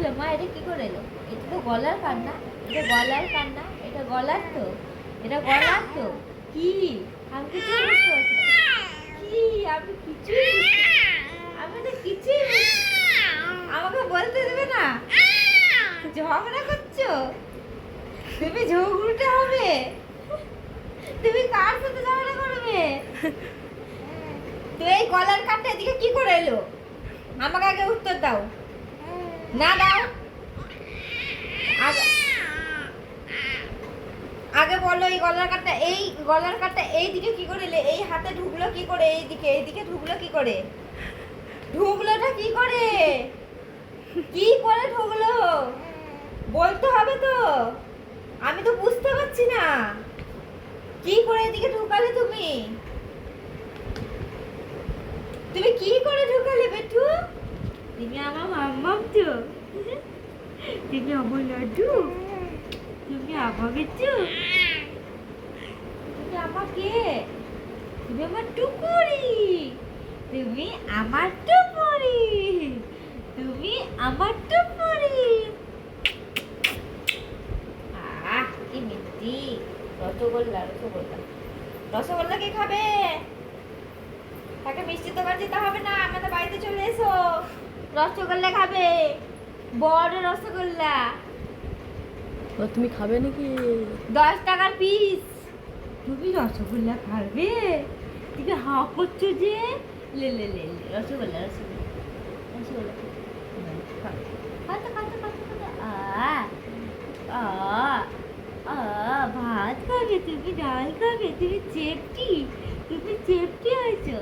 এলো মা? এটা কি করে এলো? এটা তো গলার কান্না, এটা গলার কান্না, এটা গলার তো, এটা গলার তো। কি? আমি কিছু বুঝতে পারছি না। কি? আমি কিছুই আমি তো কিছুই আমাকে বলতে দেবে না? ঝগড়া করছো? তুমি ঝগড়ুটে হবে? তুমি কার সাথে ঝগড়া করবে? তো এই গলার কাটটা এদিকে কি করে এলো? আমাকে আগে উত্তর দাও। না দাও, আগে আগে বলো এই গলার কাটটা এই দিকে কি করে এলে? এই হাতে ঢুকলো কি করে? এইদিকে ঢুকলো কি করে? ঢুকলোটা কি করে? কি করে ঢুকলো? বলতে হবে তো, আমি তো বুঝতে পারছি না। কি করে এদিকে ঢুকালে তুমি? তুমি কি করে ঢুকালে বেটু? তুমি আমার মাম্মাম তো, তুমি আমার লাড্ডু, তুমি আমাকে তো, তুমি আমাকে, তুমি আমার টুকুরি, তুমি আমার টুকুরি, তুমি আমার টুকুরি। আহ কি মিষ্টি! রসগোল্লা রসগোল্লা রসগোল্লা কে খাবে? তাকে মিষ্টি দোকান যেতে হবে না, আমাদের বাড়িতে চলে এসো। রসগোল্লা খাবে, বড় রসগোল্লা। তুমি খাবে নাকি? 10 টাকার পিস। তুমি রসগোল্লা খাবে? তুমি হাঁ করছো যে? লে লে লে লে, রসগোল্লা রসগোল্লা রসগোল্লা খাও। খাতো খাতো খাতো খাতো। আ আ ভাত খাবে? তুমি ডাল খাবে? তুমি চেপটি, তুমি চেপটি হয়েছো।